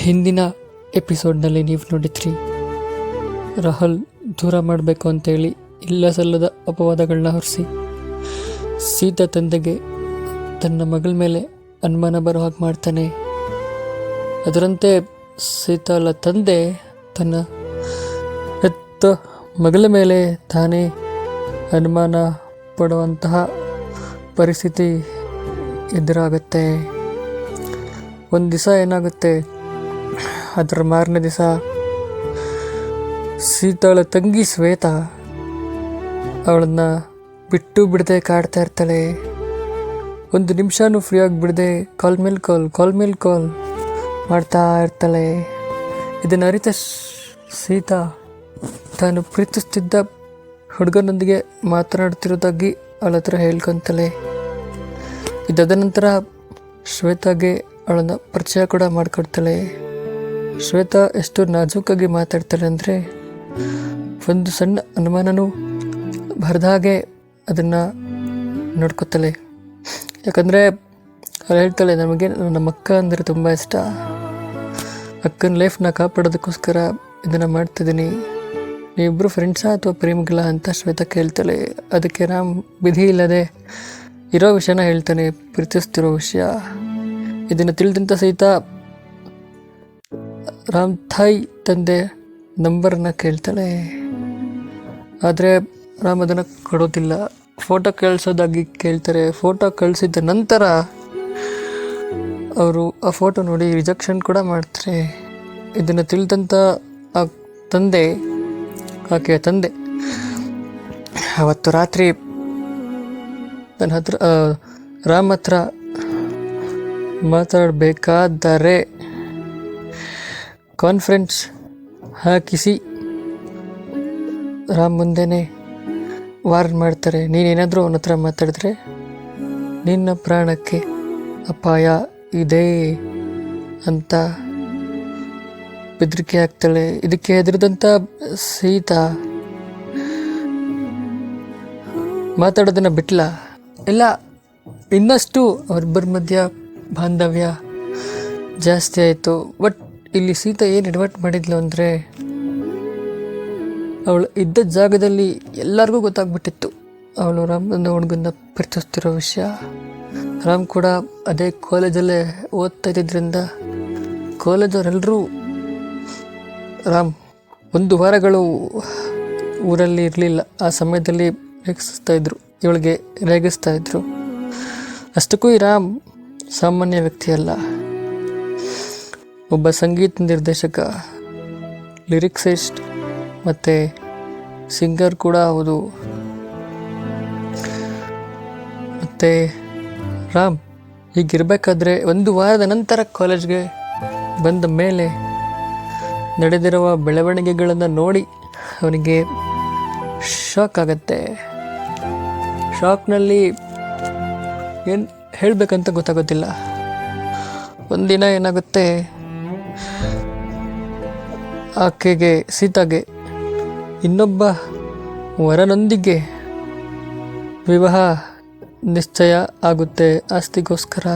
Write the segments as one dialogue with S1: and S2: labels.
S1: ಹಿಂದಿನ ಎಪಿಸೋಡ್ನಲ್ಲಿ ನೀವು ನೋಡಿದ್ರಿ, ರಾಹುಲ್ ದೂರ ಮಾಡಬೇಕು ಅಂತೇಳಿ ಇಲ್ಲ ಸಲ್ಲದ ಅಪವಾದಗಳನ್ನ ಹೊರಿಸಿ ಸೀತಾ ತಂದೆಗೆ ತನ್ನ ಮಗಳ ಮೇಲೆ ಅನುಮಾನ ಬರೋ ಹಾಗೆ ಮಾಡ್ತಾನೆ. ಅದರಂತೆ ಸೀತಾಳ ತಂದೆ ತನ್ನ ಹೆತ್ತ ಮಗಳ ಮೇಲೆ ತಾನೇ ಅನುಮಾನ ಪಡುವಂತಹ ಪರಿಸ್ಥಿತಿ ಎದುರಾಗುತ್ತೆ. ಒಂದು ದಿವಸ ಏನಾಗುತ್ತೆ, ಅದರ ಮಾರನೇ ದಿವಸ ಸೀತಾಳ ತಂಗಿ ಶ್ವೇತಾ ಅವಳನ್ನ ಬಿಟ್ಟು ಬಿಡದೆ ಕಾಡ್ತಾ ಇರ್ತಾಳೆ. ಒಂದು ನಿಮಿಷನೂ ಫ್ರೀ ಆಗಿ ಬಿಡದೆ ಕಾಲ್ ಮೇಲೆ ಕಾಲ್ ಮಾಡ್ತಾ ಇರ್ತಾಳೆ. ಇದನ್ನು ಅರಿತ ಸೀತಾ ತಾನು ಪ್ರೀತಿಸ್ತಿದ್ದ ಹುಡುಗನೊಂದಿಗೆ ಮಾತನಾಡ್ತಿರೋದಾಗಿ ಅವಳ ಹತ್ರ ಹೇಳ್ಕೊತಾಳೆ. ಇದಾದ ನಂತರ ಶ್ವೇತಾಗೆ ಅವಳನ್ನು ಪರಿಚಯ ಕೂಡ ಮಾಡಿಕೊಡ್ತಾಳೆ. ಶ್ವೇತಾ ಎಷ್ಟು ನಾಜೂಕಾಗಿ ಮಾತಾಡ್ತಾಳೆ ಅಂದರೆ ಒಂದು ಸಣ್ಣ ಅನುಮಾನನೂ ಬರದ ಹಾಗೆ ಅದನ್ನು ನೋಡ್ಕೊತಾಳೆ. ಯಾಕಂದರೆ ಅವಳು ಹೇಳ್ತಾಳೆ, ನಮಗೆ ನಮ್ಮ ಅಕ್ಕ ಅಂದರೆ ತುಂಬ ಇಷ್ಟ, ಅಕ್ಕನ ಲೈಫ್ನ ಕಾಪಾಡೋದಕ್ಕೋಸ್ಕರ ಇದನ್ನು ಮಾಡ್ತಿದ್ದೀನಿ, ನೀವಿಬ್ಬರು ಫ್ರೆಂಡ್ಸಾ ಅಥವಾ ಪ್ರೇಮಿಗಳ ಅಂತ ಶ್ವೇತಾ ಕೇಳ್ತಾಳೆ. ಅದಕ್ಕೆ ರಾಮ್ ವಿಧಿ ಇಲ್ಲದೆ ಇರೋ ವಿಷಯನ ಹೇಳ್ತಾನೆ, ಪ್ರೀತಿಸ್ತಿರೋ ವಿಷಯ. ಇದನ್ನು ತಿಳಿದಂಥ ಸೀತಾ ರಾಮ್ ಥಾಯ್ ತಂದೆ ನಂಬರನ್ನು ಕೇಳ್ತಾಳೆ. ಆದರೆ ರಾಮ್ ಅದನ್ನು ಕೊಡೋದಿಲ್ಲ. ಫೋಟೋ ಕಳಿಸೋದಾಗಿ ಕೇಳ್ತಾರೆ. ಫೋಟೋ ಕಳಿಸಿದ ನಂತರ ಅವರು ಆ ಫೋಟೋ ನೋಡಿ ರಿಜೆಕ್ಷನ್ ಕೂಡ ಮಾಡ್ತಾರೆ. ಇದನ್ನು ತಿಳಿದಂಥ ಆ ತಂದೆ, ಆಕೆಯ ತಂದೆ ಅವತ್ತು ರಾತ್ರಿ ನನ್ನ ಹತ್ರ ರಾಮ್ ಹತ್ರ ಮಾತಾಡಬೇಕಾದರೆ ಕಾನ್ಫರೆನ್ಸ್ ಹಾಕಿಸಿ ರಾಮ್ ಮುಂದೆನೇ ವಾರ್ನ್ ಮಾಡ್ತಾರೆ, ನೀನೇನಾದರೂ ಅವನ ಹತ್ರ ಮಾತಾಡಿದ್ರೆ ನಿನ್ನ ಪ್ರಾಣಕ್ಕೆ ಅಪಾಯ ಇದೆ ಅಂತ ಬೆದರಿಕೆ ಆಗ್ತಾಳೆ. ಇದಕ್ಕೆ ಹೆದರಿದಂಥ ಸೀತಾ ಮಾತಾಡೋದನ್ನು ಬಿಟ್ಲ. ಇಲ್ಲ, ಇನ್ನಷ್ಟು ಅವರಿಬ್ಬರ ಮಧ್ಯ ಬಾಂಧವ್ಯ ಜಾಸ್ತಿ ಆಯಿತು. ಬಟ್ ಇಲ್ಲಿ ಸೀತಾ ಏನು ಎಡವಟ್ ಮಾಡಿದ್ಲು ಅಂದರೆ, ಅವಳು ಇದ್ದ ಜಾಗದಲ್ಲಿ ಎಲ್ಲರಿಗೂ ಗೊತ್ತಾಗ್ಬಿಟ್ಟಿತ್ತು ಅವಳು ರಾಮನ ಹುಡುಗನ್ನ ಪ್ರೀತಿಸ್ತಿರೋ ವಿಷಯ. ರಾಮ್ ಕೂಡ ಅದೇ ಕಾಲೇಜಲ್ಲೇ ಓದ್ತಾ ಇದ್ದಿದ್ದರಿಂದ ಕಾಲೇಜವರೆಲ್ಲರೂ ರಾಮ್ 1 ವಾರಗಳು ಊರಲ್ಲಿ ಇರಲಿಲ್ಲ. ಆ ಸಮಯದಲ್ಲಿ ಇವಳಿಗೆ ರೇಗಿಸ್ತಾ ಇದ್ರು. ಅಷ್ಟಕ್ಕೂ ಈ ರಾಮ್ ಸಾಮಾನ್ಯ ವ್ಯಕ್ತಿಯಲ್ಲ, ಒಬ್ಬ ಸಂಗೀತ ನಿರ್ದೇಶಕ, ಲಿರಿಕ್ಸಿಸ್ಟ್ ಮತ್ತು ಸಿಂಗರ್ ಕೂಡ ಹೌದು. ಮತ್ತು ರಾಮ್ ಹೀಗಿರಬೇಕಾದ್ರೆ 1 ವಾರದ ನಂತರ ಕಾಲೇಜ್ಗೆ ಬಂದ ಮೇಲೆ ನಡೆದಿರುವ ಬೆಳವಣಿಗೆಗಳನ್ನು ನೋಡಿ ಅವನಿಗೆ ಶಾಕ್ ಆಗತ್ತೆ. ಶಾಕ್ನಲ್ಲಿ ಏನು ಹೇಳಬೇಕಂತ ಗೊತ್ತಾಗೋದಿಲ್ಲ. ಒಂದಿನ ಏನಾಗುತ್ತೆ, ಆಕೆಗೆ ಸೀತಾಗೆ ಇನ್ನೊಬ್ಬ ವರನೊಂದಿಗೆ ವಿವಾಹ ನಿಶ್ಚಯ ಆಗುತ್ತೆ ಆಸ್ತಿಗೋಸ್ಕರ.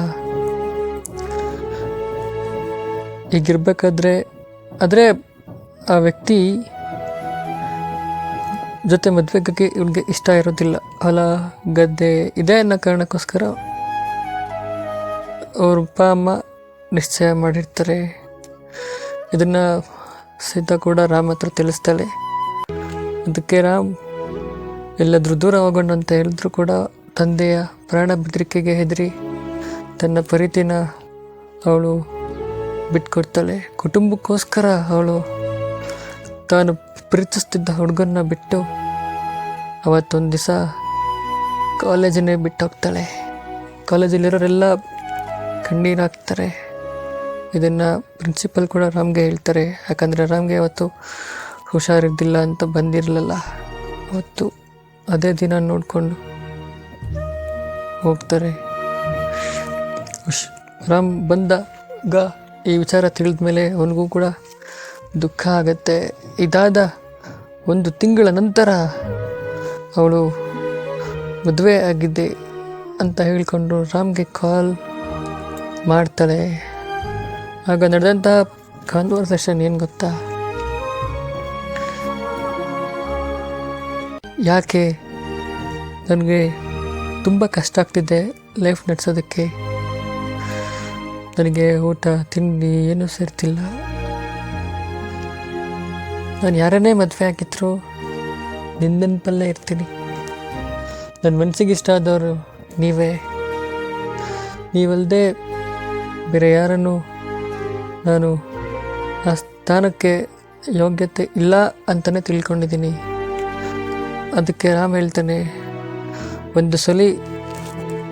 S1: ಹೀಗಿರ್ಬೇಕಾದ್ರೆ ಆದರೆ ಆ ವ್ಯಕ್ತಿ ಜೊತೆ ಮದುವೆಗಾಗಿ ಇವಳಿಗೆ ಇಷ್ಟ ಇರೋದಿಲ್ಲ. ಹೊಲ ಗದ್ದೆ ಇದೆ ಅನ್ನೋ ಕಾರಣಕ್ಕೋಸ್ಕರ ಅವ್ರ ಅಪ್ಪ ಅಮ್ಮ ನಿಶ್ಚಯ ಮಾಡಿರ್ತಾರೆ. ಇದನ್ನು ಸೀತಾ ಕೂಡ ರಾಮ್ ಹತ್ರ ತಿಳಿಸ್ತಾಳೆ. ಅದಕ್ಕೆ ರಾಮ್ ಎಲ್ಲಾದರೂ ದೂರ ಹೋಗೋಣ ಅಂತ ಹೇಳಿದ್ರು ಕೂಡ ತಂದೆಯ ಪ್ರಾಣ ಬೆದರಿಕೆಗೆ ಹೆದರಿ ತನ್ನ ಪ್ರೀತಿನ ಅವಳು ಬಿಟ್ಕೊಡ್ತಾಳೆ. ಕುಟುಂಬಕ್ಕೋಸ್ಕರ ಅವಳು ತಾನು ಪ್ರೀತಿಸ್ತಿದ್ದ ಹುಡುಗನ್ನ ಬಿಟ್ಟು ಅವತ್ತೊಂದು ದಿವಸ ಕಾಲೇಜನ್ನೇ ಬಿಟ್ಟು ಹೋಗ್ತಾಳೆ. ಕಾಲೇಜಲ್ಲಿರೋರೆಲ್ಲ ಕಣ್ಣೀರು ಹಾಕ್ತಾರೆ. ಇದನ್ನು ಪ್ರಿನ್ಸಿಪಲ್ ಕೂಡ ರಾಮ್ಗೆ ಹೇಳ್ತಾರೆ. ಯಾಕಂದರೆ ರಾಮ್ಗೆ ಅವತ್ತು ಹುಷಾರಿದ್ದಿಲ್ಲ ಅಂತ ಬಂದಿರಲಿಲ್ಲ. ಅವತ್ತು ಅದೇ ದಿನ ನೋಡಿಕೊಂಡು ಹೋಗ್ತಾರೆ. ರಾಮ್ ಬಂದಾಗ ಈ ವಿಚಾರ ತಿಳಿದ ಮೇಲೆ ಅವನಿಗೂ ಕೂಡ ದುಃಖ ಆಗತ್ತೆ. ಇದಾದ 1 ತಿಂಗಳ ನಂತರ ಅವಳು ಮದುವೆ ಆಗಿದ್ದೆ ಅಂತ ಹೇಳಿಕೊಂಡು ರಾಮ್ಗೆ ಕಾಲ್ ಮಾಡ್ತಾಳೆ. ಆಗ ನಡೆದಂಥ ಕಾನ್ವರ್ಸೇಷನ್ ಏನು ಗೊತ್ತಾ? ಯಾಕೆ ನನಗೆ ತುಂಬ ಕಷ್ಟ ಆಗ್ತಿದೆ ಲೈಫ್ ನಡೆಸೋದಕ್ಕೆ, ನನಗೆ ಊಟ ತಿಂಡಿ ಏನೂ ಸೇರ್ತಿಲ್ಲ. ನಾನು ಯಾರನ್ನೇ ಮದುವೆ ಆಗಿದ್ರು ನಿನ್ನ ನೆನಪಲ್ಲೇ ಇರ್ತೀನಿ. ನನ್ನ ಮನಸ್ಸಿಗೆ ಇಷ್ಟ ಆದವರು ನೀವಲ್ಲದೆ ಬೇರೆ ಯಾರನ್ನು ನಾನು ಆ ಸ್ಥಾನಕ್ಕೆ ಯೋಗ್ಯತೆ ಇಲ್ಲ ಅಂತಲೇ ತಿಳ್ಕೊಂಡಿದ್ದೀನಿ. ಅದಕ್ಕೆ ರಾಮ್ ಹೇಳ್ತಾನೆ, ಒಂದು ಸಲ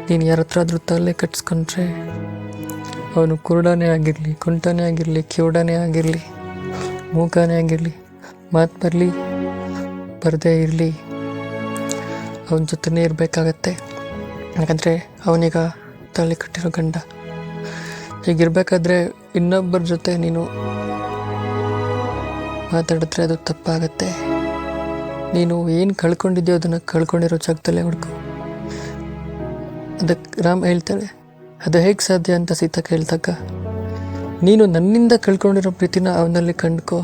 S1: ನೀನು ಯಾರ ಹತ್ರ ಆದರೂ ತಲೆ ಕಟ್ಸ್ಕೊಂಡ್ರೆ ಅವನು ಕುರುಡನೇ ಆಗಿರಲಿ, ಕುಂಟನೇ ಆಗಿರಲಿ, ಕಿವುಡನೇ ಆಗಿರಲಿ, ಮೂಕನೇ ಆಗಿರಲಿ, ಮಾತು ಬರಲಿ ಬರದೇ ಇರಲಿ, ಅವನ ಜೊತೆನೇ ಇರಬೇಕಾಗತ್ತೆ. ಯಾಕಂದರೆ ಅವನೀಗ ತಾಳಿ ಕಟ್ಟಿರೋ ಗಂಡ. ಹೀಗಿರ್ಬೇಕಾದ್ರೆ ಇನ್ನೊಬ್ಬರ ಜೊತೆ ನೀನು ಮಾತಾಡಿದ್ರೆ ಅದು ತಪ್ಪಾಗತ್ತೆ. ನೀನು ಏನು ಕಳ್ಕೊಂಡಿದ್ಯೋ ಅದನ್ನು ಕಳ್ಕೊಂಡಿರೋ ಜಾಗದಲ್ಲೇ ಹುಡುಕು. ಅದಕ್ಕೆ ರಾಮ್ ಹೇಳ್ತಾಳೆ, ಅದು ಹೇಗೆ ಸಾಧ್ಯ ಅಂತ ಸೀತಾ ಕೇಳಿದಾಗ, ನೀನು ನನ್ನಿಂದ ಕಳ್ಕೊಂಡಿರೋ ಪ್ರೀತಿನ ಅವನಲ್ಲಿ ಕಂಡ್ಕೋ,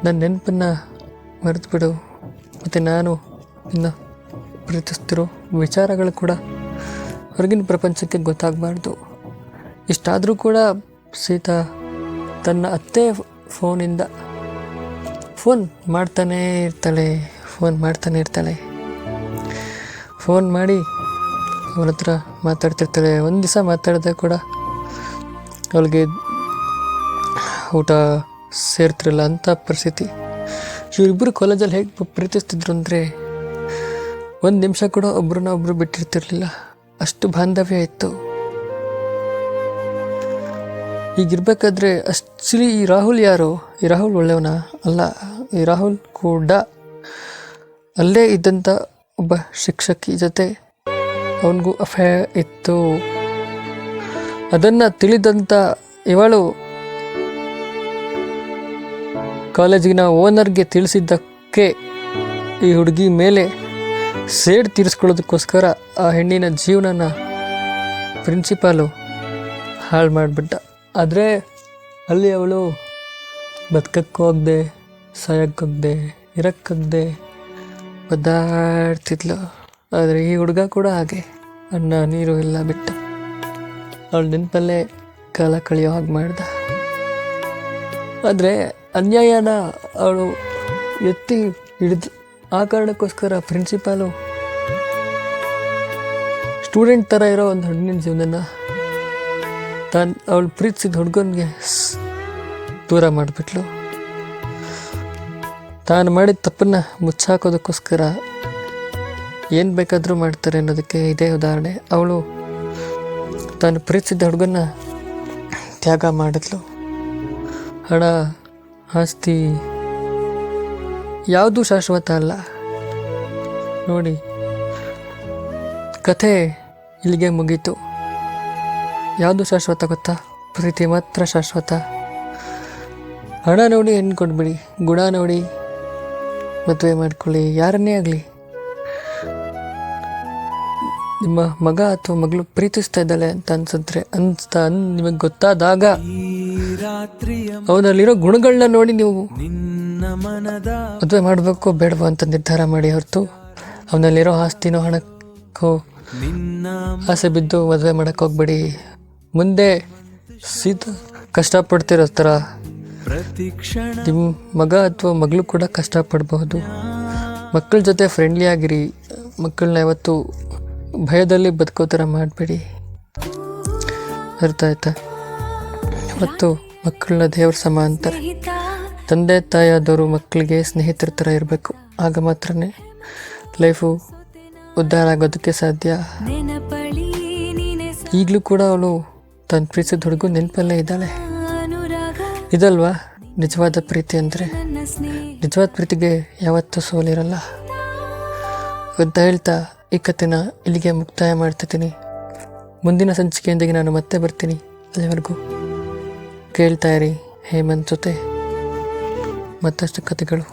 S1: ನನ್ನ ನೆನಪನ್ನು ಮರೆತು ಬಿಡು, ಮತ್ತು ನಾನು ಇನ್ನು ಪ್ರೀತಿಸ್ತಿರೋ ವಿಚಾರಗಳು ಕೂಡ ಹೊರಗಿನ ಪ್ರಪಂಚಕ್ಕೆ ಗೊತ್ತಾಗಬಾರ್ದು. ಇಷ್ಟಾದರೂ ಕೂಡ ಸೀತಾ ತನ್ನ ಅತ್ತೆ ಫೋನಿಂದ ಫೋನ್ ಮಾಡ್ತಾನೇ ಇರ್ತಾಳೆ. ಫೋನ್ ಮಾಡಿ ಅವನ ಹತ್ರ ಮಾತಾಡ್ತಿರ್ತಾಳೆ. ಒಂದು ದಿವಸ ಮಾತಾಡಿದೆ ಕೂಡ ಅವಳಿಗೆ ಊಟ ಸೇರ್ತಿರಲ್ಲ ಅಂಥ ಪರಿಸ್ಥಿತಿ. ಇವರಿಬ್ಬರು ಕಾಲೇಜಲ್ಲಿ ಹೇಗೆ ಪ್ರೀತಿಸ್ತಿದ್ರು ಅಂದರೆ ಒಂದು ನಿಮಿಷ ಕೂಡ ಒಬ್ರನ್ನ ಬಿಟ್ಟಿರ್ತಿರ್ಲಿಲ್ಲ, ಅಷ್ಟು ಬಾಂಧವ್ಯ ಇತ್ತು. ಹೀಗಿರ್ಬೇಕಾದ್ರೆ ಅಷ್ಟಲಿ ಈ ರಾಹುಲ್ ಯಾರು? ಈ ರಾಹುಲ್ ಒಳ್ಳೆಯವನ ಅಲ್ಲ. ಈ ರಾಹುಲ್ ಕೂಡ ಅಲ್ಲೇ ಇದ್ದಂಥ ಒಬ್ಬ ಶಿಕ್ಷಕಿ ಜೊತೆ ಅವನಿಗೂ ಅಫೇರ್ ಇತ್ತು. ಅದನ್ನು ತಿಳಿದಂಥ ಇವಳು ಕಾಲೇಜಿನ ಓನರ್ಗೆ ತಿಳಿಸಿದ್ದಕ್ಕೆ ಈ ಹುಡುಗಿ ಮೇಲೆ ಸೇಡ್ ತೀರಿಸ್ಕೊಳ್ಳೋದಕ್ಕೋಸ್ಕರ ಆ ಹೆಣ್ಣಿನ ಜೀವನನ ಪ್ರಿನ್ಸಿಪಾಲು ಹಾಳು ಮಾಡಿಬಿಟ್ಟ. ಆದರೆ ಅಲ್ಲಿ ಅವಳು ಬದುಕಕ್ಕೋಗದೆ, ಸಾಯಕ್ಕೋಗದೆ, ಇರೋಕ್ಕಾಗದೆ ಒದ್ದಾಡ್ತಿದ್ಲು. ಆದರೆ ಈ ಹುಡುಗ ಕೂಡ ಹಾಗೆ ಅನ್ನ ನೀರು ಎಲ್ಲ ಬಿಟ್ಟ ಅವಳ ನೆನಪಲ್ಲೇ ಕಾಲ ಕಳೆಯೋ ಹಾಗೆ ಮಾಡ್ದ. ಆದರೆ ಅನ್ಯಾಯನ ಅವಳು ಎತ್ತಿ ಹಿಡಿದು ಆ ಕಾರಣಕ್ಕೋಸ್ಕರ ಪ್ರಿನ್ಸಿಪಾಲು ಸ್ಟೂಡೆಂಟ್ ಥರ ಇರೋ ಒಂದು ಹುಡುಗಿನ ಜೀವನನ ಅವಳು ಪ್ರೀತಿಸಿದ ಹುಡುಗನಿಗೆ ದೂರ ಮಾಡಿಬಿಟ್ಲು. ತಾನು ಮಾಡಿದ ತಪ್ಪನ್ನು ಮುಚ್ಚಾಕೋದಕ್ಕೋಸ್ಕರ ಏನು ಬೇಕಾದರೂ ಮಾಡ್ತಾರೆ ಅನ್ನೋದಕ್ಕೆ ಇದೇ ಉದಾಹರಣೆ. ಅವಳು ತಾನು ಪ್ರೀತಿಸಿದ್ದ ಹುಡುಗನ್ನ ತ್ಯಾಗ ಮಾಡಿದ್ಲು. ಹಣ, ಆಸ್ತಿ ಯಾವುದೂ ಶಾಶ್ವತ ಅಲ್ಲ. ನೋಡಿ, ಕಥೆ ಇಲ್ಲಿಗೆ ಮುಗೀತು. ಯಾವುದು ಶಾಶ್ವತ ಗೊತ್ತಾ? ಪ್ರೀತಿ ಮಾತ್ರ ಶಾಶ್ವತ. ಹಣ ನೋಡಿ ಹೆಣ್ಣು ಕೊಟ್ಬಿಡಿ, ಗುಣ ನೋಡಿ ಮದುವೆ ಮಾಡ್ಕೊಳ್ಳಿ, ಯಾರನ್ನೇ ಆಗಲಿ. ನಿಮ್ಮ ಮಗ ಅಥವಾ ಮಗಳು ಪ್ರೀತಿಸ್ತಾ ಇದ್ದಾಳೆ ಅಂತ ಅನ್ಸಿದ್ರೆ ನಿಮಗೆ ಗೊತ್ತಾದಾಗ ಅವನಲ್ಲಿರೋ ಗುಣಗಳನ್ನ ನೋಡಿ ನೀವು ಮದುವೆ ಮಾಡಬೇಕು ಬೇಡವೋ ಅಂತ ನಿರ್ಧಾರ ಮಾಡಿ, ಹೊರತು ಅವನಲ್ಲಿರೋ ಆಸ್ತಿನೋ ಹಣಕ್ಕೋ ಆಸೆ ಬಿದ್ದು ಮದುವೆ ಮಾಡಕ್ಕೆ ಹೋಗ್ಬೇಡಿ. ಮುಂದೆ ಕಷ್ಟಪಡ್ತಿರೋ ಥರ ನಿಮ್ಮ ಮಗ ಅಥವಾ ಮಗಳು ಕೂಡ ಕಷ್ಟಪಡಬಹುದು. ಮಕ್ಕಳ ಜೊತೆ ಫ್ರೆಂಡ್ಲಿ ಆಗಿರಿ. ಮಕ್ಕಳನ್ನ ಯಾವತ್ತೂ ಭಯದಲ್ಲಿ ಬದುಕೋ ಥರ ಮಾಡಬೇಡಿ. ಅರ್ಥ ಆಯ್ತಾ? ಮತ್ತು ಮಕ್ಕಳನ್ನ ದೇವ್ರ ಸಮ ಅಂತಾರೆ. ತಂದೆ ತಾಯಿಯಾದವರು ಮಕ್ಕಳಿಗೆ ಸ್ನೇಹಿತರ ಥರ ಇರಬೇಕು. ಆಗ ಮಾತ್ರನೇ ಲೈಫು ಉದ್ಧಾರ ಆಗೋದಕ್ಕೆ ಸಾಧ್ಯ. ಈಗಲೂ ಕೂಡ ಅವಳು ತನ್ನ ಪ್ರೀತಿಸಿದ ಹುಡುಗ ನೆನಪಲ್ಲೇ ಇದ್ದಾಳೆ. ಇದಲ್ವಾ ನಿಜವಾದ ಪ್ರೀತಿ ಅಂದರೆ? ನಿಜವಾದ ಪ್ರೀತಿಗೆ ಯಾವತ್ತೂ ಸೋಲಿರಲ್ಲ ಅಂತ ಹೇಳ್ತಾ ಈ ಕಥೆನ ಇಲ್ಲಿಗೆ ಮುಕ್ತಾಯ ಮಾಡ್ತಿದ್ದೀನಿ. ಮುಂದಿನ ಸಂಚಿಕೆಯೊಂದಿಗೆ ನಾನು ಮತ್ತೆ ಬರ್ತೀನಿ. ಅಲ್ಲಿವರೆಗೂ ಕೇಳ್ತಾ ಇರಿ ಹೇಮಂತ್ ಜೊತೆ ಮತ್ತಷ್ಟು ಕಥೆಗಳು.